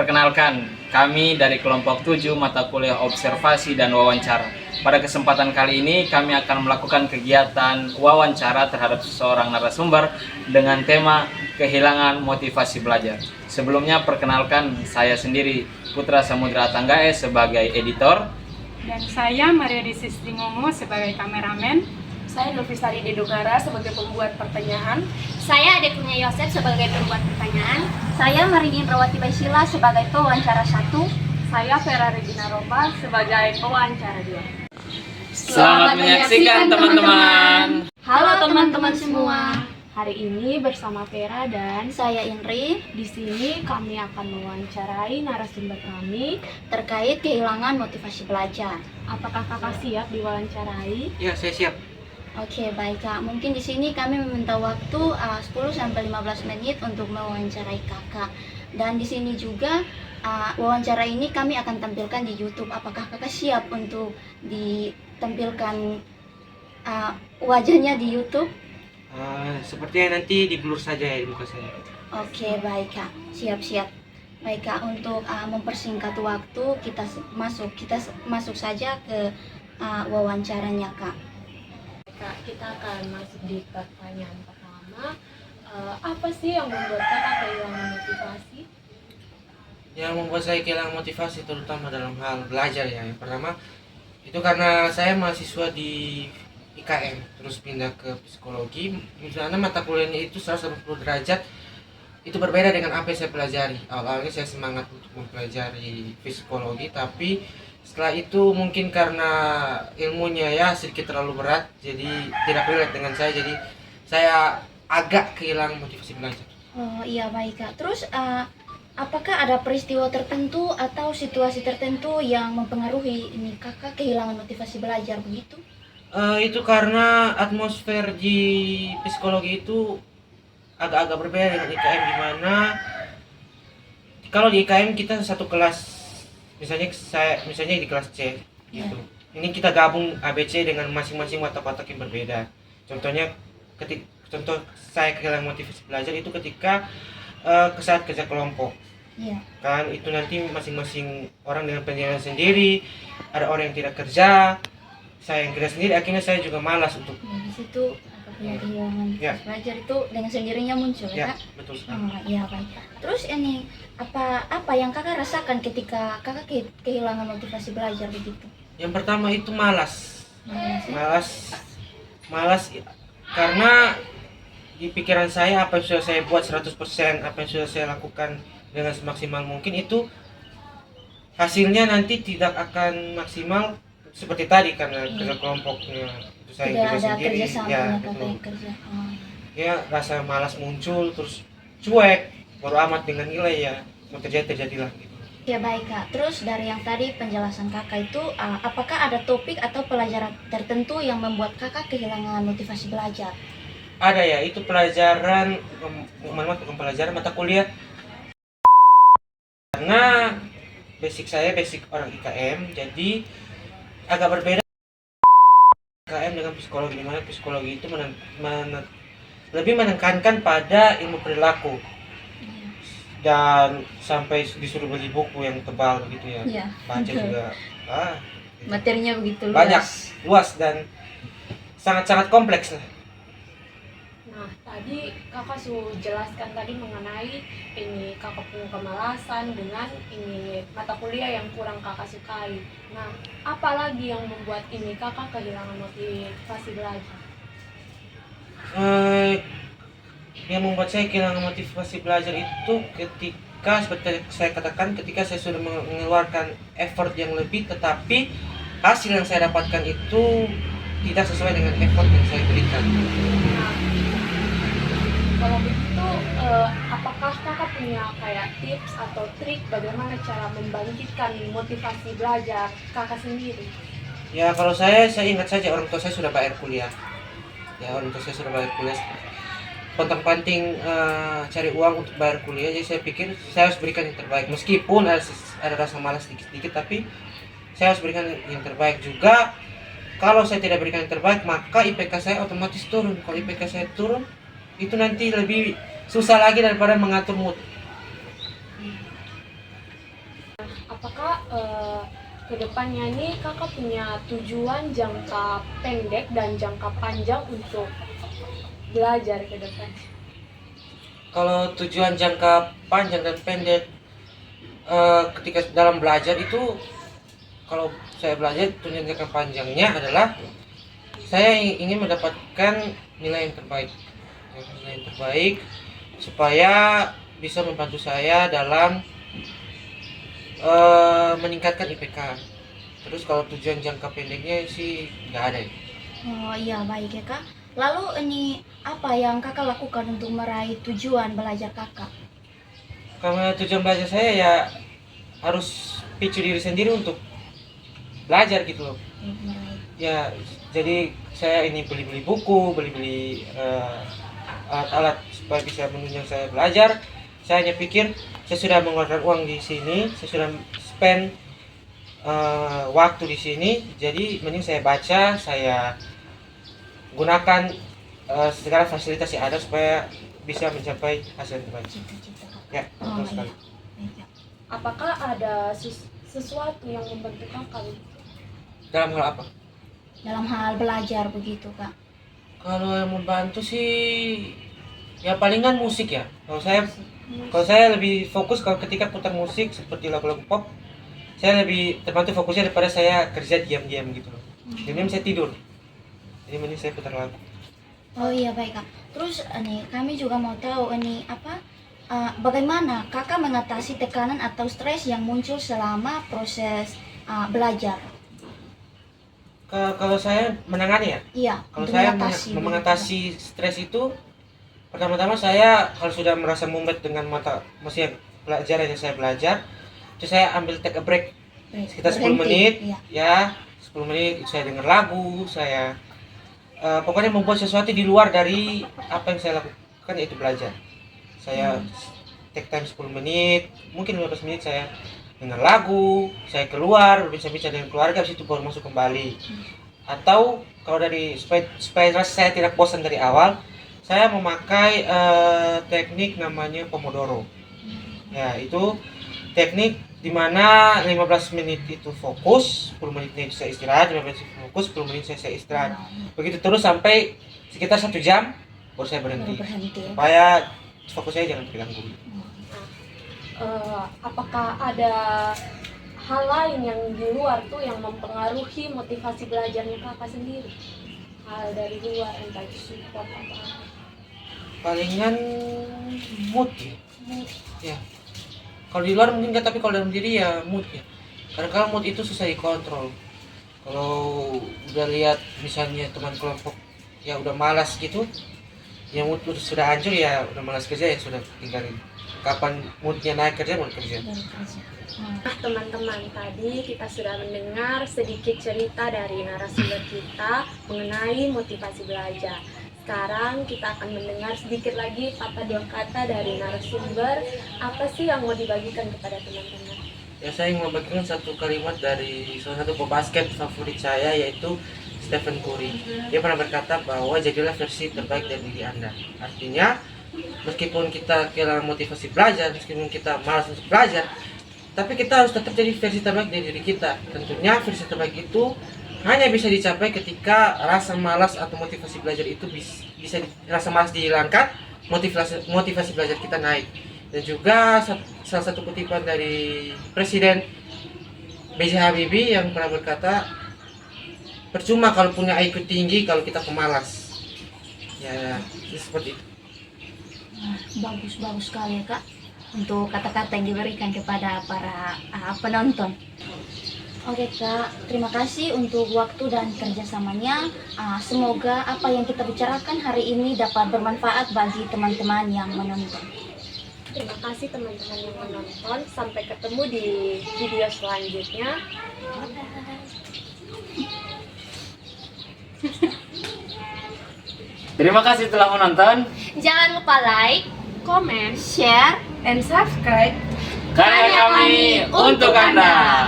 Perkenalkan, kami dari kelompok 7 mata kuliah observasi dan wawancara. Pada kesempatan kali ini kami akan melakukan kegiatan wawancara terhadap seseorang narasumber dengan tema kehilangan motivasi belajar. Sebelumnya perkenalkan saya sendiri Putra Samudra Tanggae sebagai editor. Dan saya Maria Disistingomo sebagai kameramen. Saya Nurfisari Dedogara sebagai pembuat pertanyaan. Saya Adekunya Yosef sebagai pembuat pertanyaan. Saya Marini Rawati Baisila sebagai pewawancara 1. Saya Vera Regina Ropa sebagai pewawancara 2. Selamat menyaksikan teman-teman. Halo teman-teman semua. Hari ini bersama Vera dan Saya Indri di sini kami akan mewawancarai narasumber kami. terkait kehilangan motivasi belajar. Apakah kakak siap diwawancarai? Ya, saya siap. Oke, baik Kak. Mungkin di sini kami meminta waktu 10-15 menit untuk mewawancarai Kakak. Dan di sini juga wawancara ini kami akan tampilkan di YouTube. Apakah Kakak siap untuk ditampilkan wajahnya di YouTube? Sepertinya nanti di blur saja ya di muka saya. Oke, baik Kak. Siap-siap. Baik Kak, untuk mempersingkat waktu kita masuk saja ke wawancaranya Kak. Kak, kita akan masuk di pertanyaan pertama. Apa sih yang membuat kakak kehilangan motivasi? Yang membuat saya kehilangan motivasi terutama dalam hal belajar ya. Yang pertama itu karena saya mahasiswa di IKM terus pindah ke psikologi. Misalnya mata kuliahnya itu 180 derajat. Itu berbeda dengan apa yang saya pelajari. Awalnya saya semangat untuk mempelajari psikologi, tapi setelah itu mungkin karena ilmunya ya sedikit terlalu berat, jadi tidak relate dengan saya, jadi saya agak kehilangan motivasi belajar. Oh iya, baik Kak. Terus apakah ada peristiwa tertentu atau situasi tertentu yang mempengaruhi ini Kakak kehilangan motivasi belajar begitu? Itu karena atmosfer di psikologi itu agak-agak berbeda dengan IKM, di mana kalau di IKM kita satu kelas, misalnya di kelas C gitu. Ini kita gabung ABC dengan masing-masing watak-watak yang berbeda. Contohnya contoh saya kehilangan motivasi belajar itu ketika saat kerja kelompok. Iya. Kan itu nanti masing-masing orang dengan penilaian sendiri, ada orang yang tidak kerja, saya yang kerja sendiri, akhirnya saya juga malas untuk Ya, di situ apabila kehilangan Ya. motivasi belajar itu dengan sendirinya muncul ya ya, Kak? betul sekali. Oh iya, baik. Terus ini apa yang Kakak rasakan ketika Kakak kehilangan motivasi belajar begitu? Yang pertama itu malas. Malas ya? Malas karena di pikiran saya apa yang sudah saya buat 100%, apa yang sudah saya lakukan dengan semaksimal mungkin itu hasilnya nanti tidak akan maksimal seperti tadi karena kerja kelompoknya itu saya Tidak kerja ada sendiri kerjasama ya, Kakak betul. yang kerja. Oh. Ya rasa malas muncul, terus cuek baru amat dengan nilai ya mau terjadilah gitu. Ya baik Kak, terus dari yang tadi penjelasan Kakak itu apakah ada topik atau pelajaran tertentu yang membuat Kakak kehilangan motivasi belajar? Ada ya, itu pelajaran bukan pelajaran mata kuliah, karena saya basic orang IKM, jadi agak berbeda IKM dengan psikologi, di mana psikologi itu lebih menekankan pada ilmu perilaku dan sampai disuruh beli buku yang tebal begitu ya. Iya. Baca juga Materinya begitu luas. banyak, luas dan sangat-sangat kompleks lah. Nah, tadi kakak sudah jelaskan tadi mengenai ini kakak punya kemalasan dengan ini mata kuliah yang kurang kakak sukai. Nah, apa lagi yang membuat ini kakak kehilangan motivasi belajar? Yang membuat saya kehilangan motivasi belajar itu ketika seperti saya katakan, ketika saya sudah mengeluarkan effort yang lebih tetapi hasil yang saya dapatkan itu tidak sesuai dengan effort yang saya berikan. Nah, kalau begitu, apakah kakak punya kayak tips atau trik bagaimana cara membangkitkan motivasi belajar kakak sendiri? Ya kalau saya ingat saja orang tua saya sudah bayar kuliah. Ya orang tua saya sudah bayar kuliah. Pontang-panting cari uang untuk bayar kuliah, jadi saya pikir saya harus berikan yang terbaik. Meskipun ada rasa malas sedikit-sedikit, tapi saya harus berikan yang terbaik juga. Kalau saya tidak berikan yang terbaik, maka IPK saya otomatis turun. Kalau IPK saya turun, itu nanti lebih susah lagi daripada mengatur mood. kedepannya nih kakak punya tujuan jangka pendek dan jangka panjang untuk belajar ke depan. Kalau tujuan jangka panjang dan pendek ketika dalam belajar itu, kalau saya belajar tujuan jangka panjangnya adalah saya ingin mendapatkan nilai yang terbaik, supaya bisa membantu saya dalam meningkatkan IPK. Terus kalau tujuan jangka pendeknya sih nggak ada ya. Oh iya, baik ya Kak. Lalu ini apa yang Kakak lakukan untuk meraih tujuan belajar Kakak? Karena tujuan belajar saya ya harus picu diri sendiri untuk belajar gitu loh. Meraih. Ya, jadi saya ini beli-beli buku, beli-beli alat-alat supaya bisa menunjang saya belajar. Saya hanya pikir saya sudah mengeluarkan uang di sini, saya sudah spend waktu di sini, jadi mending saya baca, saya gunakan segala fasilitas yang ada supaya bisa mencapai hasil yang terbaik. Cita-cita Kakak. Ya, betul sekali. Baik, ya. Apakah ada sesuatu yang membantu kakak? Dalam hal apa? Dalam hal belajar begitu Kak. Kalau yang membantu sih ya palingan musik ya. Kalau saya lebih fokus kalau ketika putar musik seperti lagu-lagu pop, saya lebih terbantu fokusnya daripada saya kerja diam-diam gitu loh. Diam-diam saya tidur. Jadi mending saya putar lagu. Oh iya baik Kak. Terus ini kami juga mau tahu ini apa bagaimana Kakak mengatasi tekanan atau stres yang muncul selama proses belajar? Kalau saya menangani ya. Iya. Kalau untuk saya begitu. mengatasi stres itu, pertama-tama saya kalau sudah merasa mumet dengan maksudnya pelajaran yang saya belajar, itu saya ambil take a break sekitar 10 menit, Iya. ya 10 menit saya dengar lagu, saya pokoknya membuat sesuatu di luar dari apa yang saya lakukan, yaitu belajar. Saya take time 10 menit, mungkin 15 menit saya dengar lagu, saya keluar berbincang-bincang dengan keluarga, habis itu baru masuk kembali. Atau kalau dari supaya saya tidak bosan dari awal, saya memakai teknik namanya Pomodoro. Ya, itu teknik dimana 15 menit itu fokus, 10 menit itu saya istirahat, 15 menit fokus, 10 menit saya istirahat. Begitu terus sampai sekitar 1 jam baru saya berhenti. Supaya fokus saya jangan terganggu. Apakah ada hal lain yang di luar tuh yang mempengaruhi motivasi belajarnya kakak sendiri? Hal dari luar, entah itu support atau apa? Palingan mood ya. Ya. Kalau di luar mungkin nggak, tapi kalau dalam diri ya mood ya. Karena mood itu susah dikontrol. Kalau udah lihat misalnya teman kelompok ya udah malas gitu, yang mood sudah hancur ya udah malas kerja, ya sudah tinggalin. Kapan moodnya naik kerja, mau kerja. Nah teman-teman, tadi kita sudah mendengar sedikit cerita dari narasumber kita mengenai motivasi belajar. Sekarang kita akan mendengar sedikit lagi patah dua kata dari narasumber. Apa sih yang mau dibagikan kepada teman-teman? Ya, saya ingin membagikan satu kalimat dari salah satu pebasket favorit saya, yaitu Stephen Curry. Dia pernah berkata bahwa jadilah versi terbaik dari diri Anda. Artinya, meskipun kita kehilangan motivasi belajar, meskipun kita malas untuk belajar, tapi kita harus tetap jadi versi terbaik dari diri kita. Tentunya versi terbaik itu hanya bisa dicapai ketika rasa malas atau motivasi belajar itu rasa malas dihilangkan, motivasi belajar kita naik. Dan juga salah satu kutipan dari Presiden B.J. Habibie yang pernah berkata, percuma kalau punya IQ tinggi kalau kita pemalas. Ya, seperti itu. Bagus sekali ya Kak untuk kata-kata yang diberikan kepada para penonton. Oke Kak, terima kasih untuk waktu dan kerjasamanya. Semoga apa yang kita bicarakan hari ini dapat bermanfaat bagi teman-teman yang menonton. Terima kasih teman-teman yang menonton. Sampai ketemu di video selanjutnya. Terima kasih telah menonton. Jangan lupa like, Komen share, and subscribe. Karya kami untuk Anda.